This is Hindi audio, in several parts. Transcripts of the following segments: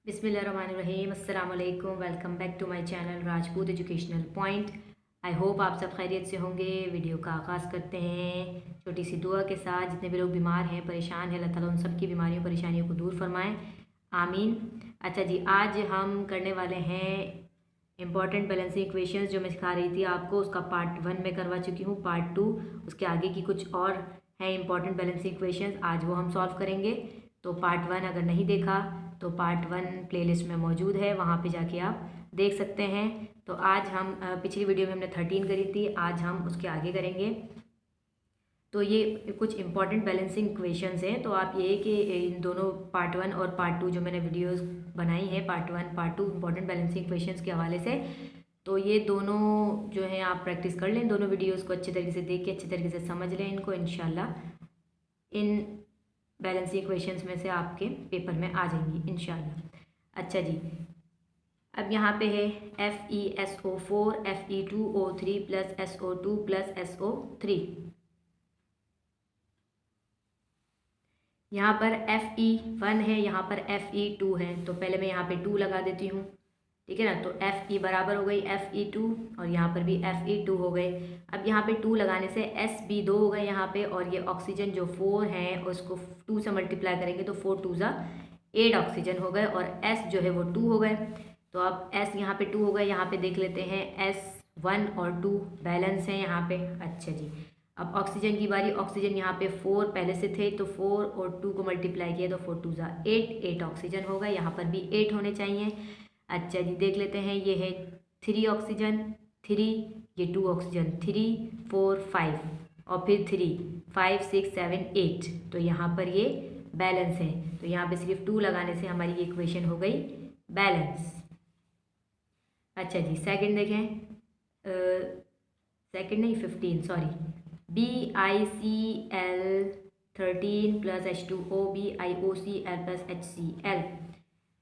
बिस्मिल्लाहिर्रहमानिर्रहीम अस्सलाम वालेकुम। Welcome back to my channel Rajput educational point. I hope आप सब खैरियत से होंगे। वीडियो का आगाज़ करते हैं छोटी सी दुआ के साथ। जितने भी लोग बीमार हैं, परेशान हैं, अल्लाह ताला उन सब की बीमारियों परेशानियों को दूर फरमाएं, आमीन। अच्छा जी, आज हम करने वाले हैं इंपॉर्टेंट बैलेंसिंग इक्वेशंस। जो मैं सिखा रही थी आपको, उसका पार्ट 1 में करवा चुकी हूँ। पार्ट 2 उसके आगे की कुछ और हैं इंपॉर्टेंट बैलेंसिंग इक्वेशंस, आज वो हम सॉल्व करेंगे। तो पार्ट 1 अगर नहीं देखा तो पार्ट 1 प्लेलिस्ट में मौजूद है, वहाँ पे जाके आप देख सकते हैं। तो आज हम पिछली वीडियो में हमने 13 करी थी, आज हम उसके आगे करेंगे। तो ये कुछ इंपॉर्टेंट बैलेंसिंग इक्वेशंस हैं। तो आप ये कि इन दोनों पार्ट 1 और पार्ट 2 जो मैंने वीडियोस बनाई हैं, part 1 part 2 important balancing equations के हवाले से, तो ये दोनों जो हैं आप प्रैक्टिस कर लें। दोनों वीडियोस को अच्छे तरीके से देख के अच्छे तरीके से समझ लें इनको। इंशाल्लाह इन बैलेंसिंग इक्वेशंस में से आपके पेपर में आ जाएंगी इंशाल्लाह। अच्छा जी, अब यहाँ पे है FeSO4 Fe2O3 plus SO2 plus SO3। यहाँ पर Fe1 है, यहाँ पर Fe2 है। तो पहले मैं यहाँ पे 2 लगा देती हूँ, ठीक है ना। तो Fe बराबर हो गई Fe2 और यहाँ पर भी Fe2 हो गए। अब यहाँ पे 2 लगाने से S भी 2 हो गए यहाँ पे, और ये ऑक्सीजन जो 4 है उसको 2 से मल्टीप्लाई करेंगे तो 4 2 ज़ा 8 ऑक्सीजन हो गए, और S जो है वो 2 हो गए। तो अब S यहाँ पे 2 हो गए। यहाँ पे देख लेते हैं S1 और 2 बैलेंस हैं यहाँ पे। अच्छा जी, अब ऑक्सीजन की बारी। ऑक्सीजन यहाँ पे 4 पहले से थे, तो 4 और 2 को मल्टीप्लाई किया तो 4 2 ज़ा 8 ऑक्सीजन हो गए। यहाँ पर भी 8 होने चाहिए। अच्छा जी, देख लेते हैं। ये है 3 ऑक्सीजन 3, ये 2 ऑक्सीजन 3 4 5 और फिर 3 5 6 7 8। तो यहाँ पर ये बैलेंस है। तो यहाँ पे सिर्फ 2 लगाने से हमारी इक्वेशन हो गई बैलेंस। अच्छा जी, सेकंड देखें। सेकंड नहीं, 15 sorry. BiCl13 plus H2O BiOCl plus HCl।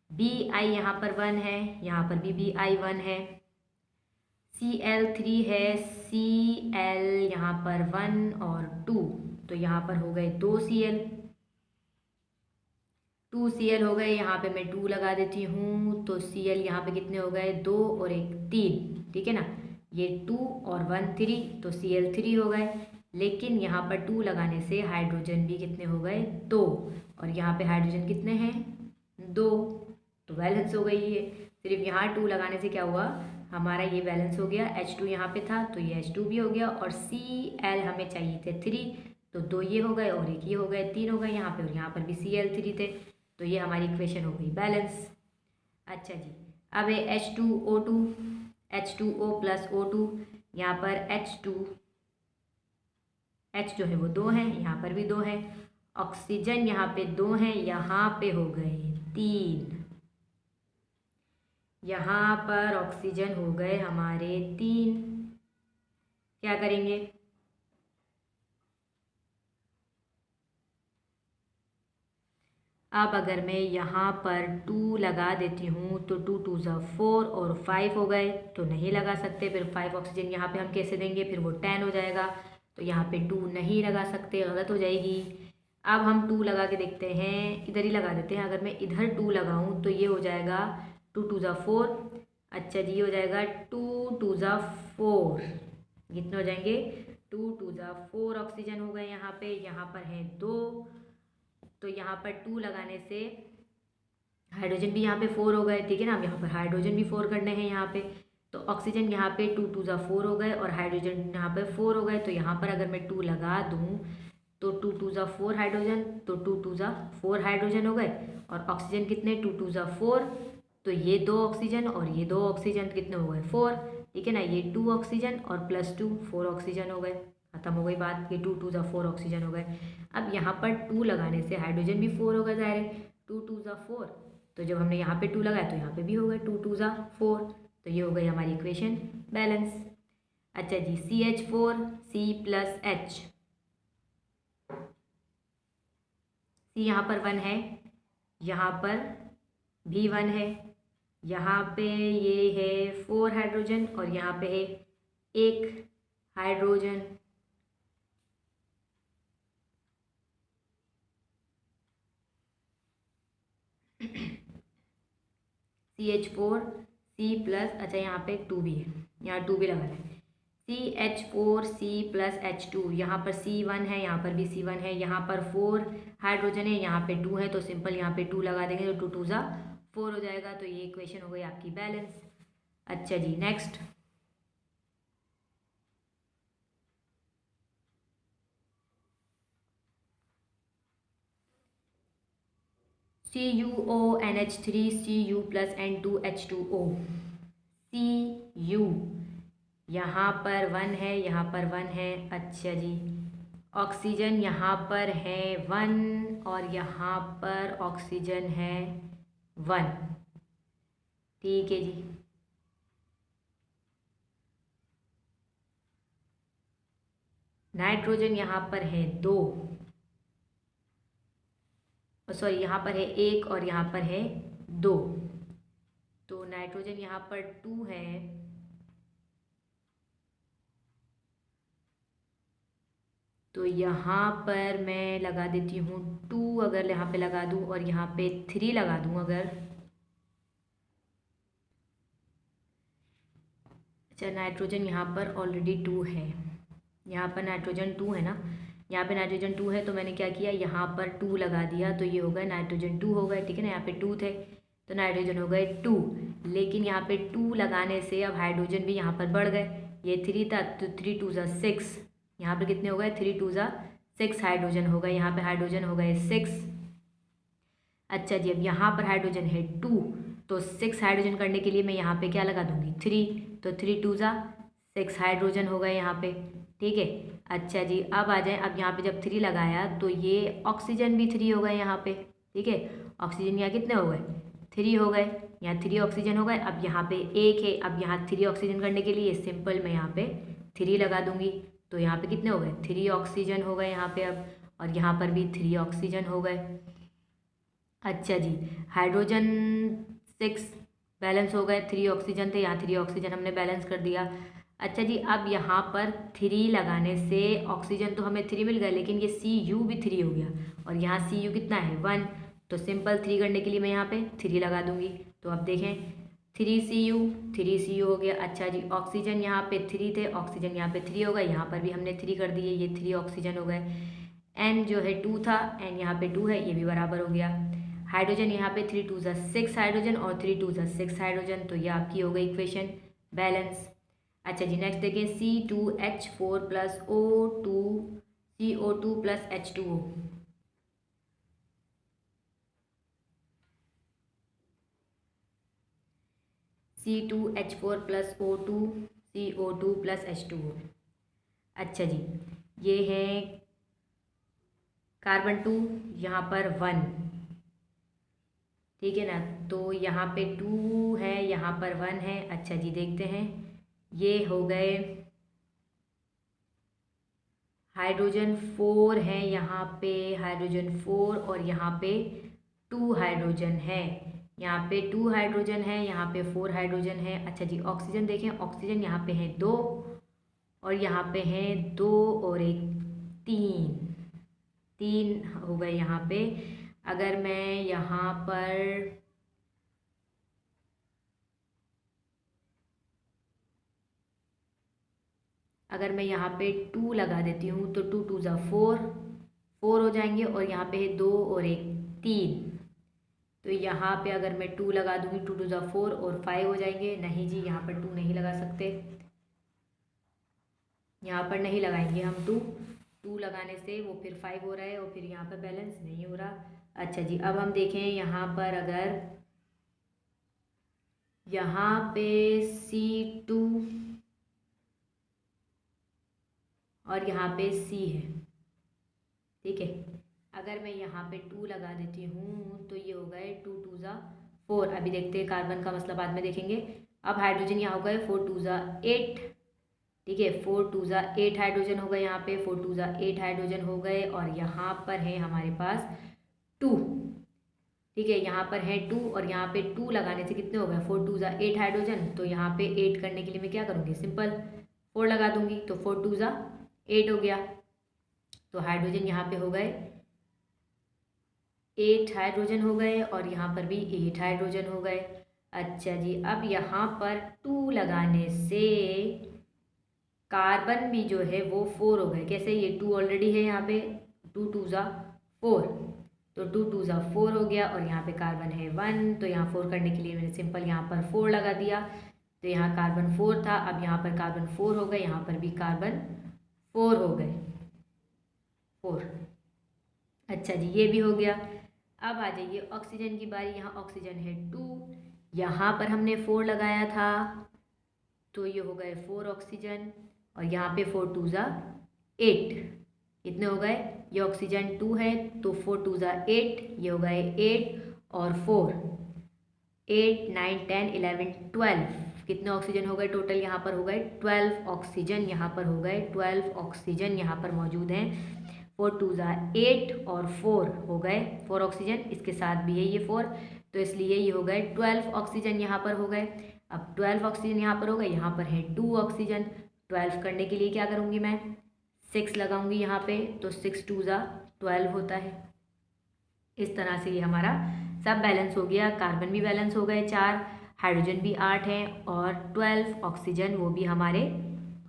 Bi यहाँ पर 1 है, यहाँ पर भी Bi 1 है। Cl3 है, Cl यहाँ पर 1 और 2, तो यहाँ पर हो गए 2 Cl 2 Cl हो गए। यहाँ पे मैं 2 लगा देती हूँ, तो Cl यहाँ पे कितने हो गए, 2 और 1 3, ठीक है ना। ये 2 और 1 3, तो Cl3 हो गए। लेकिन यहाँ पर 2 लगाने से हाइड्रोजन भी कितने हो गए, 2, और यहाँ पे हाइड्रोजन कितने हैं, 2, तो बैलेंस हो गई ये। सिर्फ यहाँ 2 लगाने से क्या हुआ, हमारा ये बैलेंस हो गया। H2 यहाँ पे था तो ये H2 भी हो गया, और Cl हमें चाहिए थे 3, तो 2 ये हो गए और 1 ये हो गए, 3 हो गए यहाँ पे, और यहाँ पर भी Cl3 थे। तो ये हमारी इक्वेशन हो गई बैलेंस। अच्छा जी, अब है H2O2 H2O प्लस O2। यहाँ पर H जो है वो 2 है, यहाँ पर भी 2 है। ऑक्सीजन यहाँ पे 2 है, यहाँ पे हो गए 3, यहाँ पर ऑक्सीजन हो गए हमारे 3। क्या करेंगे, अब अगर मैं यहाँ पर 2 लगा देती हूँ तो 2 2 ज़ा 4 और 5 हो गए, तो नहीं लगा सकते। फिर 5 ऑक्सीजन यहाँ पे हम कैसे देंगे, फिर वो 10 हो जाएगा। तो यहाँ पे 2 नहीं लगा सकते, गलत हो जाएगी। अब हम 2 लगा के देखते हैं, इधर ही लगा देते हैं। अगर मैं इधर 2 लगाऊँ तो ये हो जाएगा 2 2 ज़ा 4। अच्छा जी, ये हो जाएगा 2 2 ज़ा 4, कितने हो जाएंगे, 2 2 ज़ा 4 ऑक्सीजन हो गए यहाँ पे। यहाँ पर है 2, तो यहाँ पर 2 लगाने से हाइड्रोजन भी यहाँ पे 4 हो गए, ठीक है ना। हम यहाँ पर हाइड्रोजन भी 4 करने हैं यहाँ पे। तो ऑक्सीजन यहाँ पे 2 2 ज़ा 4 हो गए, और हाइड्रोजन यहाँ पे 4 हो गए। तो यहाँ पर अगर मैं 2 लगा दूँ तो 2 2 ज़ा 4 हाइड्रोजन, तो 2 2 ज़ा 4 हाइड्रोजन हो गए। और ऑक्सीजन कितने, 2 2 ज़ा 4, तो ये 2 ऑक्सीजन और ये 2 ऑक्सीजन कितने हो गए, 4, ठीक है ना। ये 2 ऑक्सीजन और प्लस 2 4 ऑक्सीजन हो गए, खत्म हो गई बात। ये 2 2 ज़ा 4 ऑक्सीजन हो गए। अब यहाँ पर 2 लगाने से हाइड्रोजन भी 4 हो गए, ज़ाहिर है 2 2 ज़ा 4। तो जब हमने यहाँ पे 2 लगाया तो यहाँ पे भी हो गए 2 2 ज़ा 4। तो ये हो गई हमारी इक्वेशन बैलेंस। अच्छा जी, CH4 C plus H। C यहाँ पर 1 है, यहाँ पर भी 1 है, यहाँ पे ये है 4 हाइड्रोजन, और यहाँ पे है 1 हाइड्रोजन। CH4 C प्लस, अच्छा यहाँ पे 2 भी है, यहाँ 2 भी लगा है, CH4 C प्लस H2, यहाँ पर C1 है, यहाँ पर भी C1 है, यहाँ पर 4 हाइड्रोजन है, यहाँ पे 2 है, तो सिंपल यहाँ पे 2 लगा देंगे तो 2 2 ज़ा 4 हो जाएगा। तो ये इक्वेशन हो गई आपकी बैलेंस। अच्छा जी next, CuONH3 Cu plus N2H2O, Cu यहाँ पर 1 है, यहाँ पर 1 है, अच्छा जी, ऑक्सीजन यहाँ पर है 1 और यहाँ पर ऑक्सीजन है 1, ठीक है जी। नाइट्रोजन यहाँ पर है 2, सॉरी यहाँ पर है 1 और यहाँ पर है 2, तो नाइट्रोजन यहाँ पर 2 है, तो यहाँ पर मैं लगा देती हूँ 2, अगर यहाँ पे लगा दूँ और यहाँ पे 3 लगा दूँ अगर, अच्छा नाइट्रोजन यहाँ पर ऑलरेडी 2 है, यहाँ पर नाइट्रोजन 2 है ना, यहाँ पे नाइट्रोजन 2 है, तो मैंने क्या किया यहाँ पर 2 लगा दिया, तो ये हो गया नाइट्रोजन 2 हो गए, ठीक है ना, यहाँ पे 2 थे तो नाइट्रोजन हो गए 2, लेकिन यहाँ पे 2 लगाने से अब हाइड्रोजन भी यहाँ पर बढ़ गए, ये 3 था तो 3 2 ज़ा 6, यहाँ पर कितने हो गए 3 2 ज़ा 6 हाइड्रोजन हो गए, यहाँ पे हाइड्रोजन हो गए 6। अच्छा जी, अब यहाँ पर हाइड्रोजन है 2, तो 6 हाइड्रोजन करने के लिए मैं यहाँ पे क्या लगा दूँगी 3, तो 3 2 ज़ा 6 हाइड्रोजन हो गए यहाँ पे, ठीक है। अच्छा जी अब आ जाए, अब यहाँ पे जब 3 लगाया तो ये ऑक्सीजन भी 3 हो गए यहाँ पे, ठीक है, ऑक्सीजन यहाँ कितने हो गए 3 हो गए, यहाँ 3 ऑक्सीजन हो गए, अब यहाँ पे 1 है, अब यहाँ 3 ऑक्सीजन करने के लिए सिंपल मैं यहाँ पे 3 लगा दूंगी, तो यहाँ पे कितने हो गए 3 ऑक्सीजन हो गए यहाँ पे अब, और यहाँ पर भी 3 ऑक्सीजन हो गए। अच्छा जी, हाइड्रोजन 6 बैलेंस हो गए, 3 ऑक्सीजन थे, यहाँ 3 ऑक्सीजन हमने बैलेंस कर दिया। अच्छा जी, अब यहाँ पर 3 लगाने से ऑक्सीजन तो हमें 3 मिल गया, लेकिन ये Cu भी 3 हो गया, और यहाँ Cu कितना है 1, तो सिंपल 3 करने के लिए मैं यहाँ पे 3 लगा दूंगी, तो अब देखें 3 Cu हो गया। अच्छा जी, ऑक्सीजन यहाँ पे 3 थे, ऑक्सीजन यहाँ पे 3 हो गए, यहाँ पर भी हमने 3 कर दिए, ये 3 ऑक्सीजन हो गए। N जो है 2 था, N यहाँ पे 2 है, ये भी बराबर हो गया। हाइड्रोजन यहाँ पे 3 2 ज़ा 6 हाइड्रोजन और 3 2 ज़ा 6 हाइड्रोजन, तो ये आपकी हो गई इक्वेशन बैलेंस। अच्छा जी नेक्स्ट देखें, C2H4 plus O2 CO2 plus H2O, C2H4 plus O2 CO2 plus H2O। अच्छा जी, ये है कार्बन 2, यहाँ पर 1, ठीक है ना, तो यहाँ पे 2 है, यहाँ पर 1 है। अच्छा जी देखते हैं, ये हो गए हाइड्रोजन 4 है, यहाँ पे हाइड्रोजन 4 और यहाँ पे 2 हाइड्रोजन है, यहाँ पे 2 हाइड्रोजन है, यहाँ पे 4 हाइड्रोजन है। अच्छा जी, ऑक्सीजन देखें, ऑक्सीजन यहाँ पे है 2 और यहाँ पे है 2 और 1 3 हो गए यहाँ पे। अगर मैं यहाँ पर अगर मैं यहाँ पे 2 लगा देती हूँ तो 2 2 ज़ा 4 हो जाएंगे, और यहाँ पे है 2 और 1 3, तो यहाँ पे अगर मैं 2 लगा दूँगी 2 2 ज़ा 4 और 5 हो जाएंगे। नहीं जी, यहाँ पर 2 नहीं लगा सकते, यहाँ पर नहीं लगाएंगे हम 2 लगाने से वो फिर 5 हो रहा है और फिर यहाँ पर बैलेंस नहीं हो रहा। अच्छा जी, अब हम देखें यहाँ पर, अगर यहाँ पे C2 और यहाँ पे C है, ठीक है, अगर मैं यहाँ पे 2 लगा देती हूँ तो ये हो गए 2 2 ज़ा 4। अभी देखते हैं कार्बन का मसला बाद में देखेंगे। अब हाइड्रोजन यहाँ हो गए 4 2 ज़ा 8, ठीक है, 4 2 ज़ा 8 हाइड्रोजन हो गए, यहाँ पे 4 2 ज़ा 8 हाइड्रोजन हो गए, और यहाँ पर है हमारे पास 2, ठीक है, यहाँ पर है 2 और यहाँ पे 2 लगाने से कितने हो गए 4 2 ज़ा 8 हाइड्रोजन, तो यहाँ पे 8 करने के लिए मैं क्या करूँगी सिंपल 4 लगा दूँगी, तो 4 2 ज़ा 8 हो गया, तो हाइड्रोजन यहाँ पे हो गए 8 हाइड्रोजन हो गए और यहाँ पर भी 8 हाइड्रोजन हो गए। अच्छा जी, अब यहाँ पर 2 लगाने से कार्बन भी जो है वो 4 हो गए। कैसे? ये 2 ऑलरेडी है यहाँ पे, 2 2 ज़ा 4, तो 2 2 ज़ा 4 हो गया और यहाँ पे कार्बन है 1, तो यहाँ 4 करने के लिए मैंने सिंपल यहाँ पर 4 लगा दिया, तो यहाँ कार्बन 4 था, अब यहाँ पर कार्बन 4 हो गए, यहाँ पर भी कार्बन 4 हो गए, 4। अच्छा जी, ये भी हो गया। अब आ जाइए ऑक्सीजन की बारी। यहाँ ऑक्सीजन है 2, यहाँ पर हमने 4 लगाया था, तो ये हो गए 4 ऑक्सीजन, और यहाँ पे 4 2 ज़ा 8, कितने हो गए? ये ऑक्सीजन 2 है, तो 4 2 ज़ा 8, ये हो गए 8 और 4, 8 9 10 11 12, कितने ऑक्सीजन हो गए टोटल? यहाँ पर हो गए 12 ऑक्सीजन, यहाँ पर हो गए 12 ऑक्सीजन यहाँ पर मौजूद हैं। 4 2 ज़ा 8 और 4 हो गए 4 ऑक्सीजन, इसके साथ भी है ये 4, तो इसलिए ये हो गए 12 ऑक्सीजन यहाँ पर हो गए। अब 12 ऑक्सीजन यहाँ पर हो गए, यहाँ पर है 2 ऑक्सीजन, 12 करने के लिए क्या करूँगी मैं? 6 लगाऊंगी यहाँ पे, तो 6 2 ज़ा 12 होता है। इस तरह से ये हमारा सब बैलेंस हो गया, कार्बन भी बैलेंस हो गए 4, हाइड्रोजन भी 8 हैं, और 12 ऑक्सीजन वो भी हमारे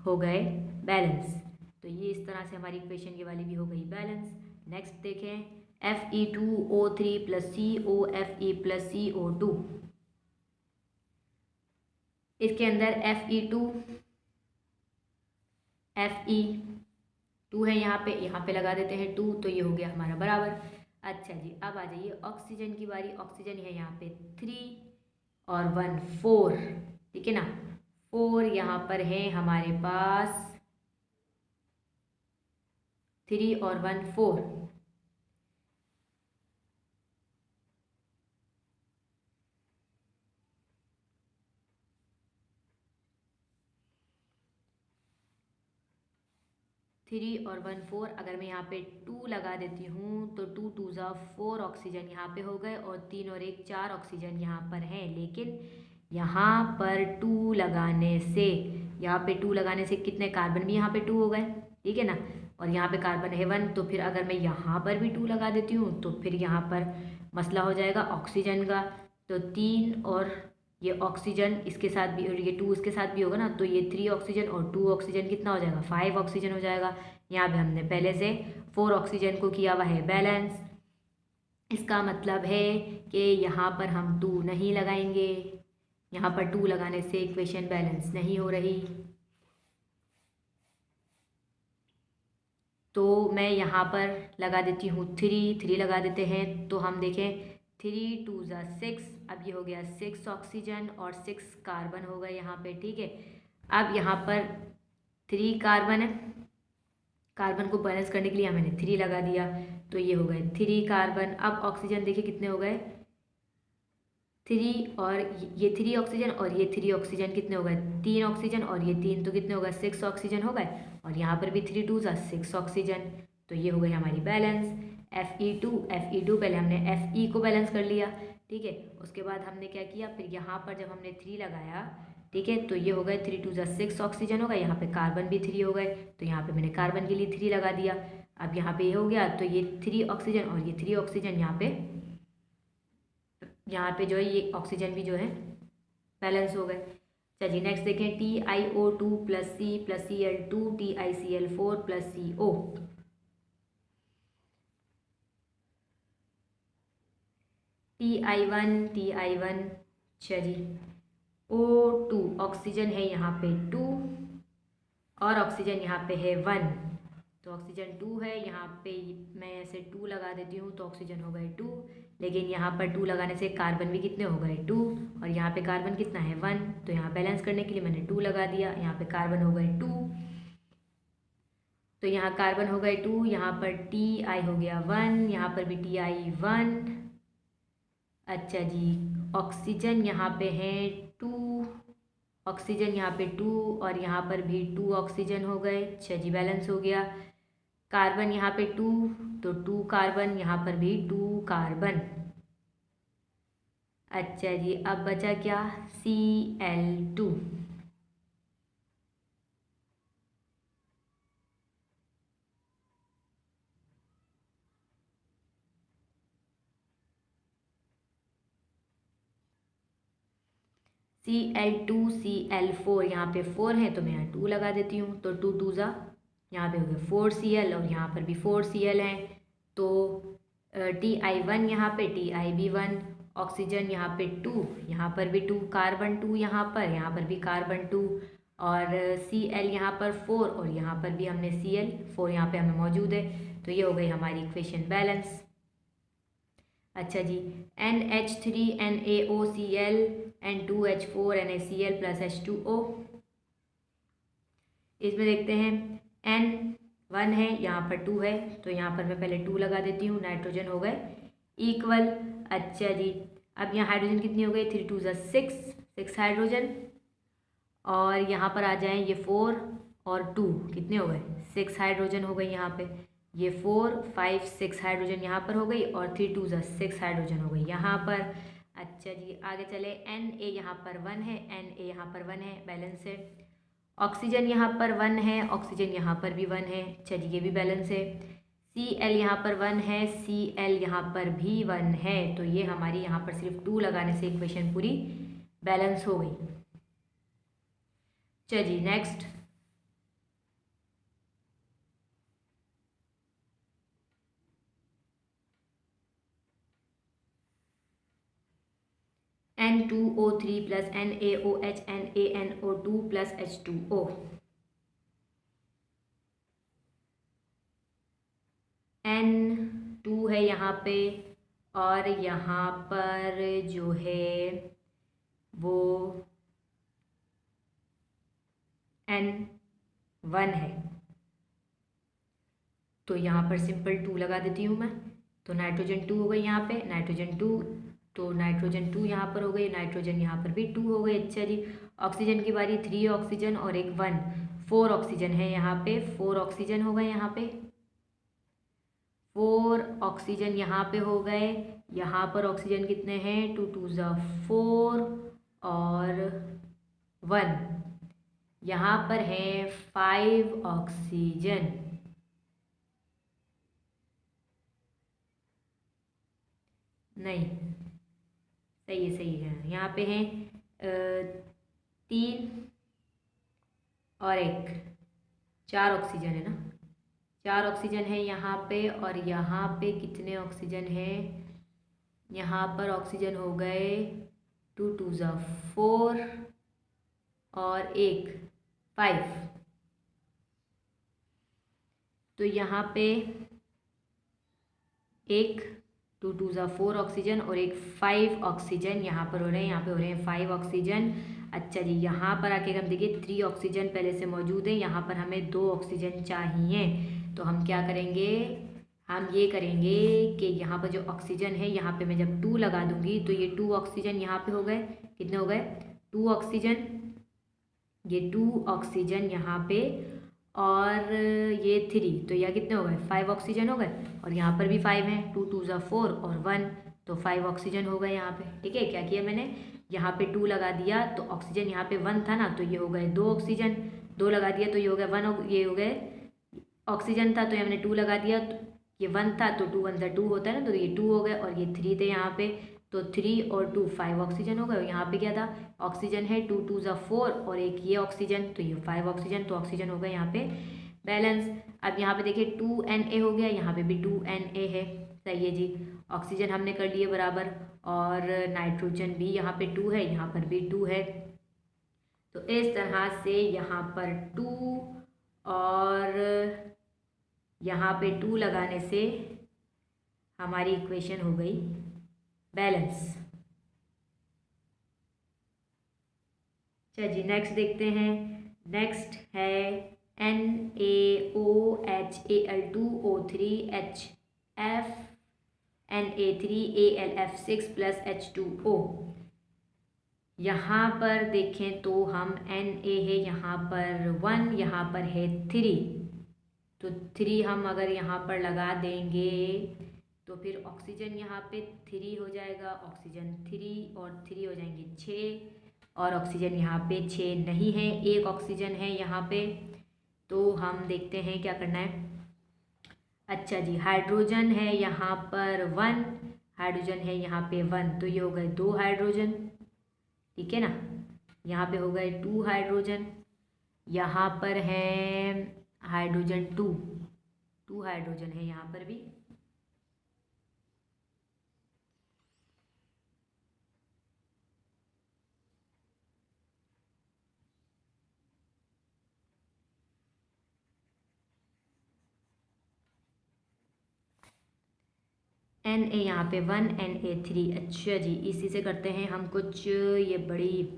हो गए बैलेंस। तो ये इस तरह से हमारी इक्वेशन ये वाली भी हो गई बैलेंस। नेक्स्ट देखें, Fe2O3 plus COFe plus CO2। इसके अंदर Fe2 है, यहाँ पे लगा देते हैं 2, तो ये हो गया हमारा बराबर। अच्छा जी, अब आ जाइए ऑक्सीजन की बारी। ऑक्सीजन है यहाँ पे 3 और 1 4, ठीक है ना, 4 यहाँ पर है हमारे पास, 3 और 1 4। 3 और 1 4, अगर मैं यहाँ पे 2 लगा देती हूँ तो 2 2 ज़ा 4 ऑक्सीजन यहाँ पे हो गए, और 3 और 1 4 ऑक्सीजन यहाँ पर है। लेकिन यहाँ पर 2 लगाने से, यहाँ पे 2 लगाने से कितने कार्बन भी यहाँ पे 2 हो गए, ठीक है ना, और यहाँ पे कार्बन है 1, तो फिर अगर मैं यहाँ पर भी 2 लगा देती हूँ तो फिर यहाँ पर मसला हो जाएगा ऑक्सीजन का। तो 3 और ये ऑक्सीजन इसके साथ भी, और ये 2 इसके साथ भी होगा ना, तो ये 3 ऑक्सीजन और 2 ऑक्सीजन कितना हो जाएगा? 5 ऑक्सीजन हो जाएगा। यहाँ पे हमने पहले से 4 ऑक्सीजन को किया हुआ है बैलेंस। इसका मतलब है कि यहाँ पर हम 2 नहीं लगाएंगे, यहाँ पर 2 लगाने से इक्वेशन बैलेंस नहीं हो रही, तो मैं यहाँ पर लगा देती हूँ 3 लगा देते हैं, तो हम देखें 3 2 ज़ा 6, अब ये हो गया 6 ऑक्सीजन और 6 कार्बन हो गए यहाँ पे, ठीक है। अब यहाँ पर 3 कार्बन है, कार्बन को बैलेंस करने के लिए मैंने 3 लगा दिया, तो ये हो गए 3 कार्बन। अब ऑक्सीजन देखिए कितने हो गए? 3 और ये 3 ऑक्सीजन और ये 3 ऑक्सीजन कितने हो गए? 3 ऑक्सीजन और ये 3, तो कितने हो गए? 6 ऑक्सीजन हो गए, और यहाँ पर भी 3 2 ज़ा 6 ऑक्सीजन, तो ये हो गई हमारी बैलेंस। Fe2 पहले हमने Fe को बैलेंस कर लिया, ठीक है। उसके बाद हमने क्या किया, फिर यहाँ पर जब हमने 3 लगाया, ठीक है, तो ये हो गए 3 2 ज़ा 6 ऑक्सीजन हो गए, यहाँ पे कार्बन भी 3 हो गए, तो यहाँ पे मैंने कार्बन के लिए 3 लगा दिया। अब यहाँ पे ये हो गया, तो ये 3 ऑक्सीजन और ये 3 ऑक्सीजन यहाँ पे जो है ये ऑक्सीजन भी जो है बैलेंस हो गए। चलिए नेक्स्ट देखें, TiO2 plus Cl2 TiCl4 plus CO। Ti1, अच्छा जी, O2 ऑक्सीजन है यहाँ पे 2 और ऑक्सीजन यहाँ पे है 1, तो ऑक्सीजन 2 है, यहाँ पे मैं ऐसे 2 लगा देती हूँ तो ऑक्सीजन हो गए 2, लेकिन यहाँ पर 2 लगाने से कार्बन भी कितने हो गए? 2, और यहाँ पे कार्बन कितना है? 1, तो यहाँ बैलेंस करने के लिए मैंने 2 लगा दिया, यहाँ पे कार्बन हो गए 2, तो यहाँ कार्बन हो गए 2, यहाँ पर Ti हो गया 1, यहाँ पर भी Ti 1। अच्छा जी, ऑक्सीजन यहाँ पे है 2, ऑक्सीजन यहाँ पे 2 और यहाँ पर भी 2 ऑक्सीजन हो गए। अच्छा जी, बैलेंस हो गया। कार्बन यहाँ पे 2, तो 2 कार्बन, यहाँ पर भी 2 कार्बन। अच्छा जी, अब बचा क्या? Cl2। Cl2Cl4 यहाँ पे 4 है तो मैं यहाँ 2 लगा देती हूँ, तो 2 2 ज़ा यहाँ पे हो गया 4Cl और यहाँ पर भी 4Cl है, तो Ti1 यहाँ पे Ti भी 1, ऑक्सीजन यहाँ पे 2, यहाँ पर भी 2, कार्बन 2 यहाँ पर भी कार्बन 2, और Cl यहाँ पर 4 और यहाँ पर भी हमने Cl4 यहाँ पे हमें मौजूद है। तो ये हो गई हमारी इक्वेशन बैलेंस। अच्छा जी, NH3 NaOCl N2H4 NaCl plus H2O। इसमें देखते हैं N1 है, यहाँ पर 2 है, तो यहाँ पर मैं पहले 2 लगा देती हूँ, नाइट्रोजन हो गए इक्वल। अच्छा जी, अब यहाँ हाइड्रोजन कितनी हो गई, 3 2 6 हाइड्रोजन, और यहाँ पर आ जाएं ये 4 और 2 कितने हो गए 6 हाइड्रोजन हो गई, यहाँ पे ये 4 5 6 हाइड्रोजन यहाँ पर हो गई, और 3 2 6 हाइड्रोजन हो गई यहाँ पर। अच्छा जी, आगे चले, Na यहाँ पर 1 है, Na यहाँ पर 1 है, बैलेंस है। ऑक्सीजन यहाँ पर 1 है, ऑक्सीजन यहाँ पर भी 1 है, चलिए ये भी बैलेंस है। Cl यहाँ पर 1 है, Cl यहाँ पर भी 1 है, तो ये हमारी यहाँ पर सिर्फ 2 लगाने से इक्वेशन पूरी बैलेंस हो गई। चलिए next, N2O3 plus NaOH NaNO2 plus H2O। N2 है यहाँ पे, और यहाँ पर जो है वो N1 है, तो यहाँ पर सिंपल 2 लगा देती हूँ मैं, तो नाइट्रोजन 2 हो गई यहाँ पे, नाइट्रोजन 2, तो नाइट्रोजन 2 यहाँ पर हो गई, नाइट्रोजन यहाँ पर भी 2 हो गई। अच्छा जी, ऑक्सीजन की बारी, 3 ऑक्सीजन और एक 1, 4 ऑक्सीजन है यहाँ पे, 4 ऑक्सीजन हो गए यहाँ पे, 4 ऑक्सीजन यहाँ पे हो गए। यहाँ पर ऑक्सीजन कितने हैं, 2 2 4 और 1, यहाँ पर है 5 ऑक्सीजन। नहीं, सही है, यहाँ पे हैं 3 और 1, 4 ऑक्सीजन है ना, 4 ऑक्सीजन है यहाँ पे, और यहाँ पे कितने ऑक्सीजन हैं, यहाँ पर ऑक्सीजन हो गए 2 2 4 और 1 5, तो यहाँ पे 1 2 2 4 ऑक्सीजन और एक 5 ऑक्सीजन यहाँ पर हो रहे हैं, यहाँ पे हो रहे हैं 5 ऑक्सीजन। अच्छा जी, यहाँ पर आके हम देखिए 3 ऑक्सीजन पहले से मौजूद है, यहाँ पर हमें 2 ऑक्सीजन चाहिए, तो हम क्या करेंगे, हम ये करेंगे कि यहाँ पर जो ऑक्सीजन है, यहाँ पे मैं जब 2 लगा दूंगी तो ये 2 ऑक्सीजन यहाँ पे हो गए, कितने हो गए 2 ऑक्सीजन, ये 2 ऑक्सीजन यहाँ पे, और ये 3, तो यह कितने हो गए 5 ऑक्सीजन हो गए, और यहाँ पर भी 5 हैं, 2 2 4 और 1, तो 5 ऑक्सीजन हो गए यहाँ पे। ठीक है, क्या किया मैंने, यहाँ पे 2 लगा दिया, तो ऑक्सीजन यहाँ पे 1 था ना, तो ये हो गए 2 ऑक्सीजन, 2 लगा दिया तो ये हो गया 1, ये हो गए ऑक्सीजन था तो हमने 2 लगा दिया, तो ये 1 था तो 2 1 2 होता है ना, तो ये 2 हो गए, और ये 3 थे यहाँ पे, तो 3 और 2 5 ऑक्सीजन हो गए, और यहाँ पे क्या था, ऑक्सीजन है 2 2 4 और एक ये ऑक्सीजन, तो ये 5 ऑक्सीजन, तो ऑक्सीजन हो गए यहाँ पे बैलेंस। अब यहाँ पे देखिए 2 Na हो गया, यहाँ पे भी 2 Na है, सही है जी, ऑक्सीजन हमने कर लिए बराबर, और नाइट्रोजन भी यहाँ पे 2 है, यहाँ पर भी 2 है, तो इस तरह से यहाँ पर 2 और यहाँ पे 2 लगाने से हमारी इक्वेशन हो गई बैलेंस। चलिए नेक्स्ट देखते हैं, नेक्स्ट है NaOHAl2O3HF Na3AlF6 प्लस H2O। यहाँ पर देखें तो हम Na है यहाँ पर 1, यहाँ पर है 3, तो 3 हम अगर यहाँ पर लगा देंगे तो फिर ऑक्सीजन यहाँ पे 3 हो जाएगा, ऑक्सीजन 3 और 3 हो जाएंगे 6, और ऑक्सीजन यहाँ पे 6 नहीं है, एक ऑक्सीजन है यहाँ पे, तो हम देखते हैं क्या करना है। अच्छा जी, हाइड्रोजन है यहाँ पर 1, हाइड्रोजन है यहाँ पे 1, तो ये हो गए 2 हाइड्रोजन, ठीक है ना, यहाँ पे हो गए 2 हाइड्रोजन, यहाँ पर है हाइड्रोजन 2 हाइड्रोजन है यहाँ पर भी। Na यहाँ पे 1 Na3। अच्छा जी, इसी से करते हैं हम कुछ, ये बड़ी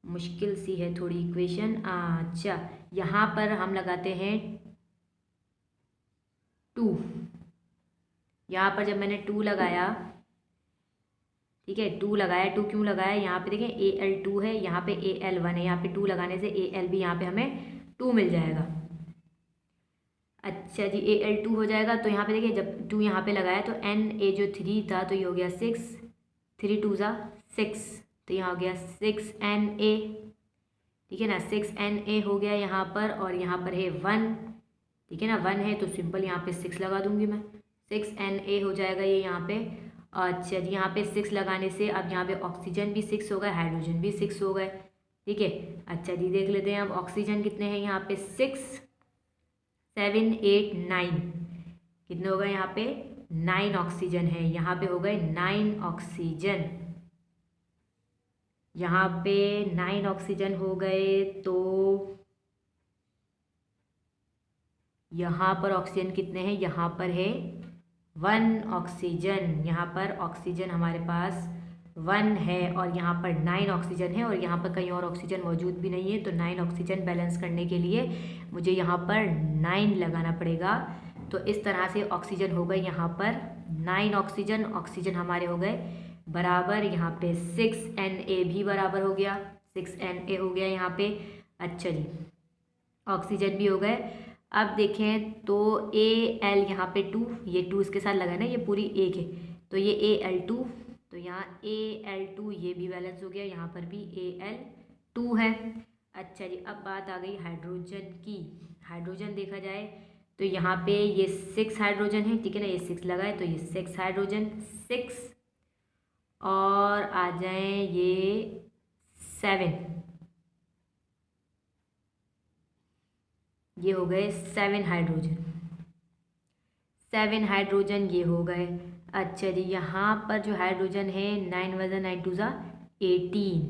मुश्किल सी है थोड़ी इक्वेशन। अच्छा, यहाँ पर हम लगाते हैं 2। यहाँ पर जब मैंने 2 लगाया, ठीक है, 2 लगाया, 2 क्यों लगाया, यहाँ पे देखें Al2 है, यहाँ पे Al1 है, यहाँ पे 2 लगाने से Al भी यहाँ पे हमें 2 मिल जाएगा। अच्छा जी, Al2 हो जाएगा, तो यहाँ पे देखिए जब 2 यहाँ पे लगाया तो Na जो 3 था तो ये हो गया 6, 3 2 ज़ा 6, तो यहाँ हो गया 6Na, ठीक है ना, 6Na हो गया यहाँ पर, और यहाँ पर है 1, ठीक है ना, 1 है तो सिंपल यहाँ पे 6 लगा दूंगी मैं, 6Na हो जाएगा ये यहाँ पे। अच्छा जी, यहाँ पे 6 लगाने से अब यहाँ पे ऑक्सीजन भी 6 हो गए, हाइड्रोजन भी 6 हो गए, ठीक है। अच्छा जी, देख लेते हैं अब ऑक्सीजन कितने हैं यहाँ पे, 6 7 8 9, कितने हो गए यहाँ पे, 9 ऑक्सीजन है, यहाँ पे हो गए 9 ऑक्सीजन, यहाँ पे 9 ऑक्सीजन हो गए। तो यहाँ पर ऑक्सीजन कितने हैं, यहाँ पर है 1 ऑक्सीजन, यहाँ पर ऑक्सीजन हमारे पास 1 है, और यहाँ पर 9 ऑक्सीजन है, और यहाँ पर कहीं और ऑक्सीजन मौजूद भी नहीं है, तो 9 ऑक्सीजन बैलेंस करने के लिए मुझे यहाँ पर 9 लगाना पड़ेगा। तो इस तरह से ऑक्सीजन हो गए यहाँ पर 9 ऑक्सीजन, ऑक्सीजन हमारे हो गए बराबर, यहाँ पे 6Na भी बराबर हो गया, 6Na हो गया यहाँ पे। अच्छा जी, ऑक्सीजन भी हो गए। अब देखें तो Al यहाँ पे 2, ये 2 इसके साथ लगा है ना, ये पूरी एक है, तो ये Al2, तो यहाँ Al2 ये भी बैलेंस हो गया, यहाँ पर भी Al2 है। अच्छा जी, अब बात आ गई हाइड्रोजन की। हाइड्रोजन देखा जाए तो यहाँ पे ये 6 हाइड्रोजन है, ठीक है ना, ये 6 लगा है तो ये 6 हाइड्रोजन, 6 और आ जाए ये 7, ये हो गए 7 हाइड्रोजन, 7 हाइड्रोजन ये हो गए। अच्छा जी, यहाँ पर जो हाइड्रोजन है 9 + 9 2 = 18,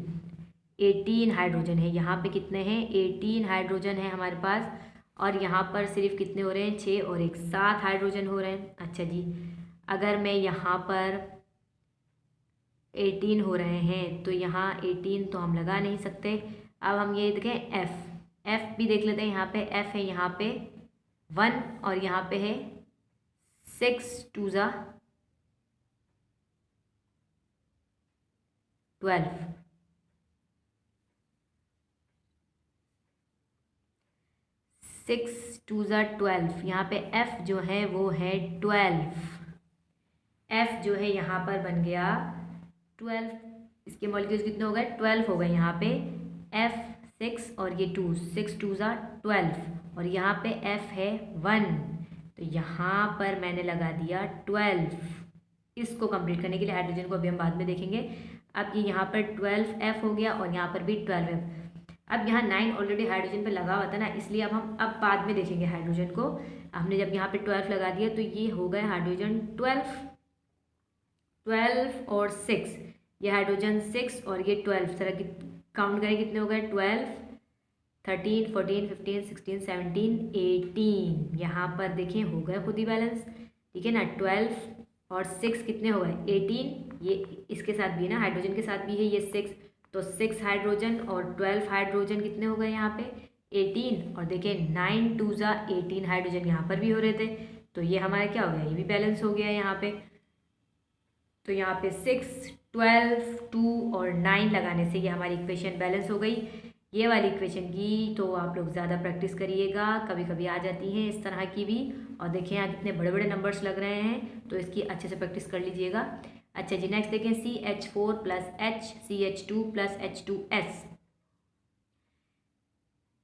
18 हाइड्रोजन है, यहाँ पे कितने हैं, 18 हाइड्रोजन है हमारे पास, और यहाँ पर सिर्फ कितने हो रहे हैं, 6 और 1 7 हाइड्रोजन हो रहे हैं। अच्छा जी, अगर मैं यहाँ पर 18 हो रहे हैं तो यहाँ 18 तो हम लगा नहीं सकते। अब हम ये देखें एफ भी देख लेते हैं, यहाँ पे एफ है, यहाँ पे 1, और यहाँ पे है 6 2 ज़ा 12, 6 2 ज़ा 12, यहाँ पे एफ जो है वो है 12, एफ जो है यहाँ पर बन गया 12, इसके मॉलिक्यूल्स कितने हो गए, 12 हो गए यहाँ पे, एफ 6 और ये 2, 6 2 ज़ा 12, और यहाँ पे एफ है 1, तो यहाँ पर मैंने लगा दिया 12। इसको कंप्लीट करने के लिए हाइड्रोजन को अभी हम बाद में देखेंगे। अब ये यहाँ पर 12F हो गया, और यहाँ पर भी 12F। अब यहाँ 9 ऑलरेडी हाइड्रोजन पे लगा हुआ था ना, इसलिए अब बाद में देखेंगे हाइड्रोजन को। हमने जब यहाँ पे 12 लगा दिया तो ये हो गए हाइड्रोजन 12 और 6, ये हाइड्रोजन 6 और ये 12, तरह की काउंट करें कितने हो गए, 12 13 14 15 16 17 18, यहाँ पर देखें हो गए खुद ही बैलेंस, ठीक है ना। 12 और 6 कितने हो गए, 18, ये इसके साथ भी है ना, हाइड्रोजन के साथ भी है ये 6, तो 6 हाइड्रोजन और 12 हाइड्रोजन कितने हो गए यहाँ पे, 18, और देखें 9 2 ज़ा 18 हाइड्रोजन यहाँ पर भी हो रहे थे, तो ये हमारा क्या हो गया, ये भी बैलेंस हो गया यहाँ पे। तो यहाँ पे 6 12 2 और 9 लगाने से ये हमारी इक्वेशन बैलेंस हो गई। ये वाली इक्वेशन की तो आप लोग ज़्यादा प्रैक्टिस करिएगा, कभी कभी आ जाती हैं इस तरह की भी, और देखिए यहाँ कितने बड़े बड़े नंबर्स लग रहे हैं, तो इसकी अच्छे से प्रैक्टिस कर लीजिएगा। अच्छा जी, नेक्स्ट देखें, CH4 + H CH2 + H2S,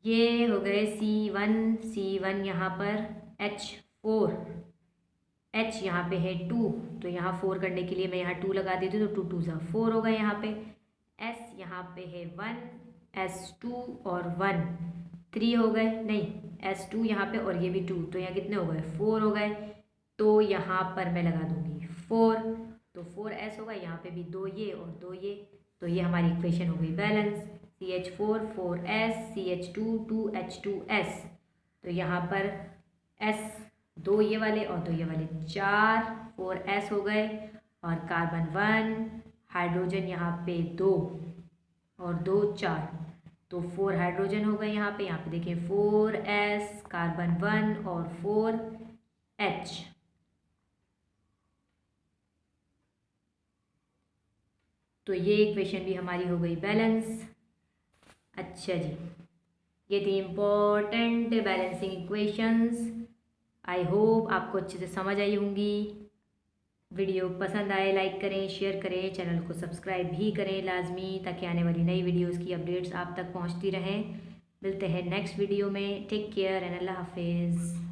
ये हो गए C1 यहाँ पर H4, H यहाँ पे है 2, तो यहाँ 4 करने के लिए मैं यहाँ 2 लगा देती हूँ, तो 2 2 ज़ा 4 हो गए यहाँ पे। एस यहाँ पे है 1, S2 और 1 3 हो गए, नहीं S2 यहाँ पे और ये भी 2, तो यहाँ कितने हो गए 4 हो गए। तो यहाँ पर मैं लगा दूंगी 4, तो 4S होगा, यहाँ पे भी 2 ये और 2 ये, तो ये हमारी इक्वेशन हो गई balance. CH4 4S, CH2 2H2S, तो यहाँ पर S 2 ये वाले और 2 ये वाले 4, 4S हो गए, और कार्बन 1, हाइड्रोजन यहाँ पे 2 और 2 4, तो 4 हाइड्रोजन हो गए यहाँ पे देखिए 4S, कार्बन 1 और 4H। तो ये इक्वेशन भी हमारी हो गई बैलेंस। अच्छा जी, ये थी important balancing equations. I hope आपको अच्छे से समझ आई होंगी। वीडियो पसंद आए लाइक करें, शेयर करें, चैनल को सब्सक्राइब भी करें लाजमी, ताकि आने वाली नई वीडियोस की अपडेट्स आप तक पहुंचती रहें। मिलते हैं नेक्स्ट वीडियो में। टेक केयर एंड अल्लाह हाफिज़।